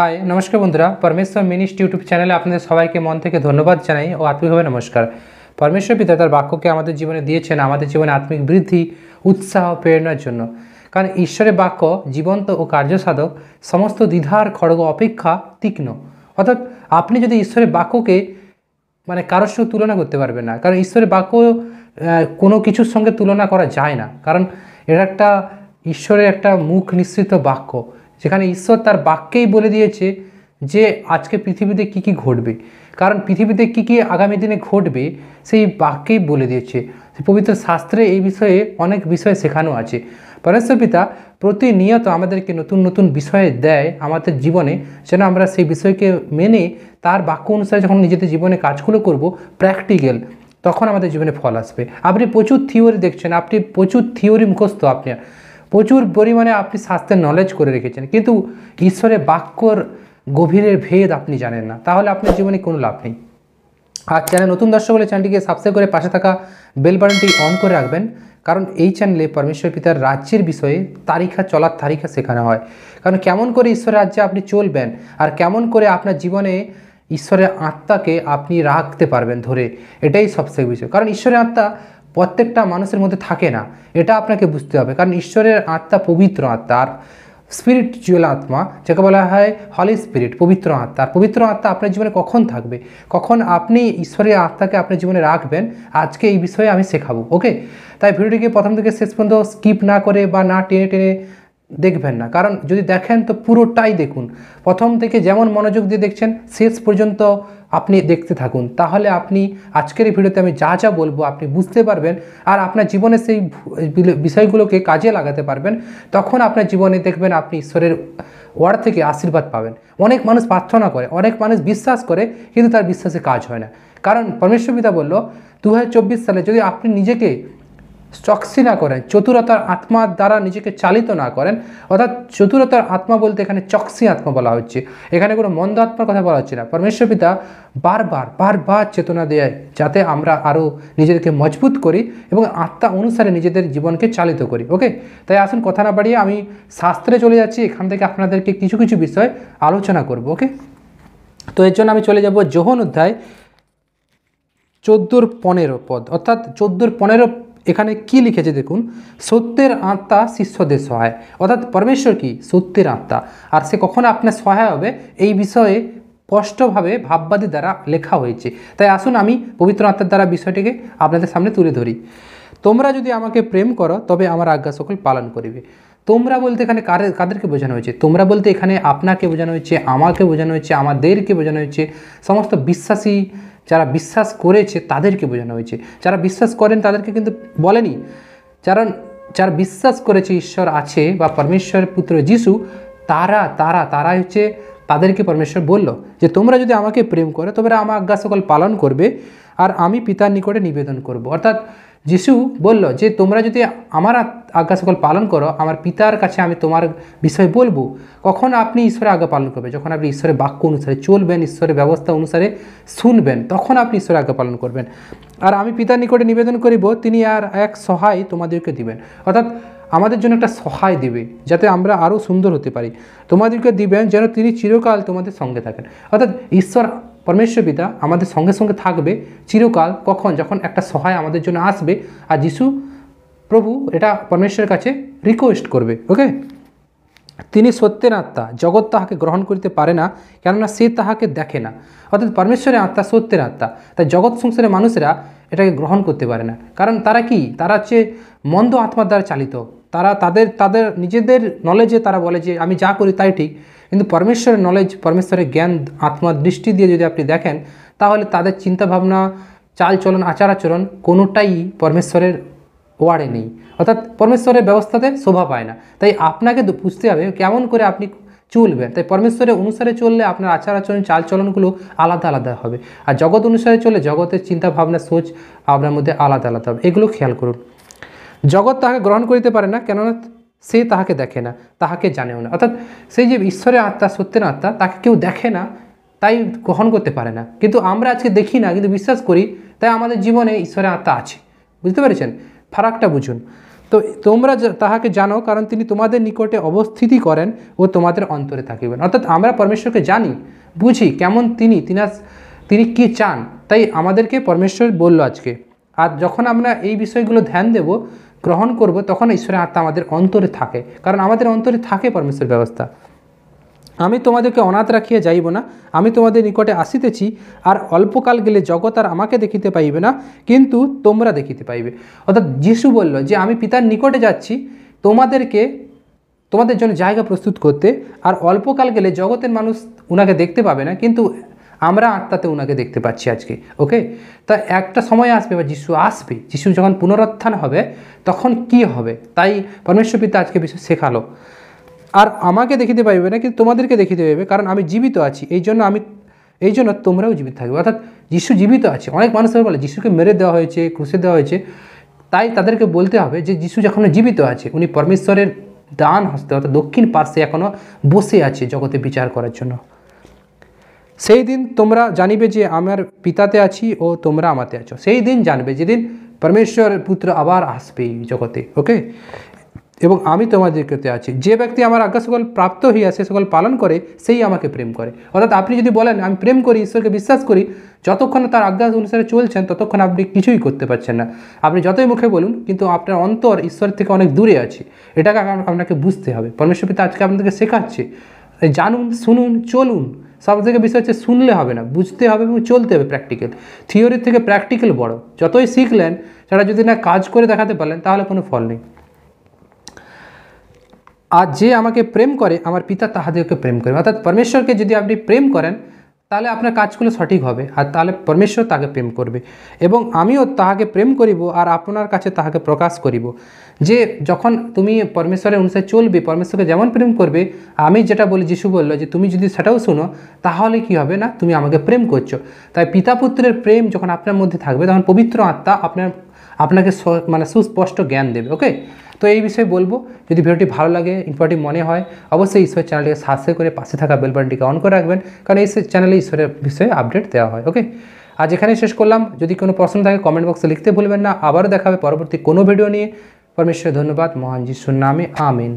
High নমস্কার বন্ধুরা, পরমেশ্বর মিনিস্ট ইউটিউব চ্যানেলে আপনাদের সবাইকে মন থেকে ধন্যবাদ জানাই ও আত্মিকভাবে নমস্কার। পরমেশ্বর পিতা তার বাক্যকে আমাদের জীবনে দিয়েছেন আমাদের জীবনে আত্মিক বৃদ্ধি, উৎসাহ, প্রেরণার জন্য। কারণ ঈশ্বরের বাক্য জীবন্ত ও কার্যসাধক, সমস্ত দ্বিধার খড়গ অপেক্ষা তীক্ষ্ণ। অর্থাৎ আপনি যদি ঈশ্বরের বাক্যকে কারোর সঙ্গে তুলনা করতে পারবেন না, কারণ ঈশ্বরের বাক্য কোনো কিছুর সঙ্গে তুলনা করা যায় না। কারণ এটা একটা ঈশ্বরের একটা মুখ নিঃসৃত বাক্য, যেখানে ঈশ্বর তার বাক্যেই বলে দিয়েছে যে আজকে পৃথিবীতে কী কী ঘটবে। কারণ পৃথিবীতে কী কী আগামী দিনে ঘটবে সেই বাক্যেই বলে দিয়েছে। পবিত্র শাস্ত্রে এই বিষয়ে অনেক বিষয় শেখানো আছে। পরমেশ্বর পিতা প্রতিনিয়ত আমাদেরকে নতুন নতুন বিষয় দেয় আমাদের জীবনে, যেন আমরা সেই বিষয়কে মেনে তার বাক্য অনুসারে যখন নিজেদের জীবনে কাজগুলো করব প্র্যাকটিক্যাল, তখন আমাদের জীবনে ফল আসবে। আপনি প্রচুর থিওরি দেখছেন, আপনি প্রচুর থিওরি মুখস্থ, আপনি প্রচুর পরিমাণে আপনি শাস্ত্রের নলেজ করে রেখেছেন, কিন্তু ঈশ্বরের বাক্যর গভীরের ভেদ আপনি জানেন না, তাহলে আপনার জীবনে কোনো লাভ নেই। আর চ্যানেল নতুন দর্শক হলে চ্যানেলটিকে সাবস্ক্রাইব করে পাশে থাকা বেল বাটনটি অন করে রাখবেন, কারণ এই চ্যানেলে পরমেশ্বর পিতার রাজ্যের বিষয়ে চলার তারিখা শেখানো হয়। কারণ কেমন করে ঈশ্বরের রাজ্যে আপনি চলবেন আর কেমন করে আপনার জীবনে ঈশ্বরের আত্মাকে আপনি রাখতে পারবেন ধরে, এটাই সবচেয়ে বিষয়। কারণ ঈশ্বরের আত্মা প্রত্যেকটা মানুষের মধ্যে থাকে না, এটা আপনাকে বুঝতে হবে। কারণ ঈশ্বরের আত্মা পবিত্র আত্মা, আর স্পিরিচুয়াল আত্মা যাকে বলা হয় হলি স্পিরিট, পবিত্র আত্মা। আর পবিত্র আত্মা আপনার জীবনে কখন থাকবে, কখন আপনি ঈশ্বরের আত্মাকে আপনার জীবনে রাখবেন, আজকে এই বিষয়ে আমি শেখাবো। ওকে, তাই ভিডিওটিকে প্রথম থেকে শেষ পর্যন্ত স্কিপ না করে বা না টেনে টেনে দেখবেন না, কারণ যদি দেখেন তো পুরোটাই দেখুন। প্রথম থেকে যেমন মনোযোগ দিয়ে দেখছেন শেষ পর্যন্ত আপনি দেখতে থাকুন, তাহলে আপনি আজকের এই ভিডিওতে আমি যা যা বলবো আপনি বুঝতে পারবেন আর আপনার জীবনে সেই বিষয়গুলোকে কাজে লাগাতে পারবেন। তখন আপনার জীবনে দেখবেন আপনি ঈশ্বরের ওয়ার্ড থেকে আশীর্বাদ পাবেন। অনেক মানুষ প্রার্থনা করে, অনেক মানুষ বিশ্বাস করে, কিন্তু তার বিশ্বাসে কাজ হয় না। কারণ পরমেশ্বর পিতা বলল 2024 সালে যদি আপনি নিজেকে চকসি না করেন, চতুরতার আত্মার দ্বারা নিজেকে চালিত না করেন, অর্থাৎ চতুরতার আত্মা বলতে এখানে চকসি আত্মা বলা হচ্ছে, এখানে কোনো মন্দ আত্মার কথা বলা হচ্ছে না। পরমেশ্বর পিতা বারবার চেতনা দেয় যাতে আমরা আরও নিজেদেরকে মজবুত করি এবং আত্মা অনুসারে নিজেদের জীবনকে চালিত করি। ওকে, তাই আসুন কথা না বাড়িয়ে আমি শাস্ত্রে চলে যাচ্ছি, এখান থেকে আপনাদেরকে কিছু কিছু বিষয় আলোচনা করব। ওকে, তো এর জন্য আমি চলে যাব যোহন অধ্যায় 14-15 পদ, অর্থাৎ 14-15 এখানে কি লিখেছে দেখুন। সত্যের আত্মা শিষ্যদের সহায়, অর্থাৎ পরমেশ্বর কি সত্যের আত্মা, আর সে কখন আপনার সহায় হবে এই বিষয়ে স্পষ্টভাবে ভাববাদী দ্বারা লেখা হয়েছে। তাই আসুন আমি পবিত্র আত্মার দ্বারা বিষয়টিকে আপনাদের সামনে তুলে ধরি। তোমরা যদি আমাকে প্রেম করো তবে আমার আজ্ঞা সকল পালন করিবে। তোমরা বলতে এখানে কাদেরকে বোঝানো হয়েছে? তোমরা বলতে এখানে আপনাকে বোঝানো হয়েছে, আমাকে বোঝানো হয়েছে, আমাদেরকে বোঝানো হয়েছে, সমস্ত বিশ্বাসী যারা বিশ্বাস করেছে তাদেরকে বোঝানো হয়েছে। যারা বিশ্বাস করেন তাদেরকে কিন্তু বলেনি। যারা বিশ্বাস করেছে ঈশ্বর আছে বা পরমেশ্বরের পুত্র যিশু, তারা হচ্ছে তাদেরকে পরমেশ্বর বলল যে তোমরা যদি আমাকে প্রেম করো তবে আমার আজ্ঞা সকল পালন করবে আর আমি পিতার নিকটে নিবেদন করব। অর্থাৎ যিশু বলল যে তোমরা যদি আমার আজ্ঞা সকল পালন করো, আমার পিতার কাছে আমি তোমার বিষয় বলবো। কখন আপনি ঈশ্বরের আজ্ঞা পালন করবেন? যখন আপনি ঈশ্বরের বাক্য অনুসারে চলবেন, ঈশ্বরের ব্যবস্থা অনুসারে শুনবেন, তখন আপনি ঈশ্বরের আজ্ঞা পালন করবেন। আর আমি পিতার নিকটে নিবেদন করিব, তিনি আর এক সহায় তোমাদেরকে দিবেন। অর্থাৎ আমাদের জন্য একটা সহায় দিবে যাতে আমরা আরও সুন্দর হতে পারি। তোমাদেরকে দিবেন যেন তিনি চিরকাল তোমাদের সঙ্গে থাকেন। অর্থাৎ ঈশ্বর পরমেশ্বর পিতা আমাদের সঙ্গে সঙ্গে থাকবে চিরকাল। কখন? যখন একটা সহায় আমাদের জন্য আসবে। আর যিশু প্রভু এটা পরমেশ্বরের কাছে রিকোয়েস্ট করবে। ওকে, তিনি সত্যের আত্মা, জগৎ তাহাকে গ্রহণ করিতে পারে না, কেননা সে তাহাকে দেখে না। অর্থাৎ পরমেশ্বরের আত্মা সত্যের আত্মা, তাই জগৎ সংসারের মানুষেরা এটাকে গ্রহণ করতে পারে না। কারণ তারা কি? তারা হচ্ছে মন্দ আত্মার দ্বারা চালিত। তারা তাদের নিজেদের নলেজে তারা বলে যে আমি যা করি তাই ঠিক, কিন্তু পরমেশ্বরের নলেজ, পরমেশ্বরের জ্ঞান, আত্মার দৃষ্টি দিয়ে যদি আপনি দেখেন, তাহলে তাদের চিন্তাভাবনা, চালচলন, আচার আচরণ কোনোটাই পরমেশ্বরের ওয়ার্ডে নেই, অর্থাৎ পরমেশ্বরের ব্যবস্থাতে শোভা পায় না। তাই আপনাকে বুঝতে হবে কেমন করে আপনি চলবেন। তাই পরমেশ্বরের অনুসারে চললে আপনার আচার আচরণ, চালচলনগুলো আলাদা আলাদা হবে, আর জগৎ অনুসারে চললে জগতের চিন্তাভাবনা, সোচ আপনার মধ্যে আলাদা আলাদা হবে। এগুলো খেয়াল করুন। জগৎ তাহাকে গ্রহণ করিতে পারে না, কেননা সে তাহাকে দেখে না, তাহাকে জানেও না। অর্থাৎ সেই যে ঈশ্বরের আত্মা, সত্যের আত্মা, তাকে কেউ দেখে না, তাই গ্রহণ করতে পারে না। কিন্তু আমরা আজকে দেখি না কিন্তু বিশ্বাস করি, তাই আমাদের জীবনে ঈশ্বরের আত্মা আছে। বুঝতে পেরেছেন? ফারাকটা বুঝুন। তো তোমরা তাহাকে জানো, কারণ তিনি তোমাদের নিকটে অবস্থিতি করেন ও তোমাদের অন্তরে থাকিবেন। অর্থাৎ আমরা পরমেশ্বরকে জানি, বুঝি কেমন তিনি কি চান, তাই আমাদেরকে পরমেশ্বর বলল আজকে। আর যখন আমরা এই বিষয়গুলো ধ্যান দেব, গ্রহণ করব, তখন ঈশ্বরের আত্মা আমাদের অন্তরে থাকে, কারণ আমাদের অন্তরে থাকে পরমেশ্বর ব্যবস্থা। আমি তোমাদেরকে অনাথ রাখিয়া যাইব না, আমি তোমাদের নিকটে আসিতেছি, আর অল্পকাল গেলে জগৎ আর আমাকে দেখিতে পাইবে না, কিন্তু তোমরা দেখিতে পাইবে। অর্থাৎ যিশু বলল যে আমি পিতার নিকটে যাচ্ছি তোমাদের জন্য জায়গা প্রস্তুত করতে, আর অল্পকাল গেলে জগতের মানুষ উনাকে দেখতে পাবে না, কিন্তু আমরা আত্মাতে উনাকে দেখতে পাচ্ছি আজকে। ওকে, তা একটা সময় আসবে বা যিশু আসবে, যিশু যখন পুনরুত্থান হবে তখন কি হবে, তাই পরমেশ্বর পিতা আজকে বিষয় শেখালো। আর আমাকে দেখিতে পাইবে না, কিন্তু তোমাদেরকে দেখিতে পাইবে, কারণ আমি জীবিত আছি, এই জন্য তোমরাও জীবিত থাকবে। অর্থাৎ যিশু জীবিত আছে। অনেক মানুষ বলে যিশুকে মেরে দেওয়া হয়েছে, ক্রুশে দেওয়া হয়েছে, তাই তাদেরকে বলতে হবে যে যিশু যখন জীবিত আছে, উনি পরমেশ্বরের ডান হস্তে অর্থাৎ দক্ষিণ পার্শ্বে এখনও বসে আছে জগতে বিচার করার জন্য। সেই দিন তোমরা জানিবে যে আমার পিতাতে আছি ও তোমরা আমাতে আছো। সেই দিন জানবে যেদিন পরমেশ্বর পুত্র আবার আসবে জগতে। ওকে, এবং আমি তোমাদের কাছে আছি। যে ব্যক্তি আমার আজ্ঞা সকল প্রাপ্ত হইয়া সে সকল পালন করে, সেই আমাকে প্রেম করে। অর্থাৎ আপনি যদি বলেন আমি প্রেম করি, ঈশ্বরকে বিশ্বাস করি, যতক্ষণ তার আজ্ঞা অনুসারে চলছেন ততক্ষণ আপনি কিছুই করতে পারছেন না। আপনি যতই মুখে বলুন, কিন্তু আপনার অন্তর ঈশ্বর থেকে অনেক দূরে আছে, এটাকে আপনাকে বুঝতে হবে। পরমেশ্বর পিতা আজকে আপনাদেরকে শেখাচ্ছে, জানুন, শুনুন, চলুন। সব থেকে বিষয় হচ্ছে শুনলে হবে না, বুঝতে হবে এবং চলতে হবে। প্র্যাকটিক্যাল, থিওরির থেকে প্র্যাকটিক্যাল বড়। যতই শিখলেন, সেটা যদি না কাজ করে দেখাতে পারলেন, তাহলে কোনো ফল নেই। আর যে আমাকে প্রেম করে, আমার পিতা তাহাদেরকে প্রেম করে। অর্থাৎ পরমেশ্বরকে যদি আপনি প্রেম করেন, তাহলে আপনার কাজগুলো সঠিক হবে, আর তাহলে পরমেশ্বর তাকে প্রেম করবে। এবং আমিও তাহাকে প্রেম করিব, আর আপনার কাছে তাহাকে প্রকাশ করিব। যে যখন তুমি পরমেশ্বরের অনুসারে চলবে, পরমেশ্বরকে যেমন প্রেম করবে, আমি যেটা বলি, যিশু বললো যে তুমি যদি সেটাও শোনো, তাহলে কি হবে না, তুমি আমাকে প্রেম করছো। তাই পিতা পুত্রের প্রেম যখন আপনার মধ্যে থাকবে, তখন পবিত্র আত্মা আপনাকে সুস্পষ্ট জ্ঞান দেবে। ওকে, তো এই বিষয়ে বলবো। যদি ভিডিওটি ভালো লাগে, ইনফরমেটিভ মনে হয়, অবশ্যই ঈশ্বরের চ্যানেলটিকে সাবস্ক্রাইব করে পাশে থাকা বেল বাটনটিকে অন করে রাখবেন, কারণ এই চ্যানেলে ঈশ্বরের বিষয়ে আপডেট দেওয়া হয়। ওকে, আজ এখানেই শেষ করলাম। যদি কোনো প্রশ্ন থাকে কমেন্ট বক্সে লিখতে ভুলবেন না। আবারও দেখা হবে পরবর্তী কোনো ভিডিও নিয়ে। পরমেশ্বর ধন্যবাদ। মহান যিশুর নামে আমিন।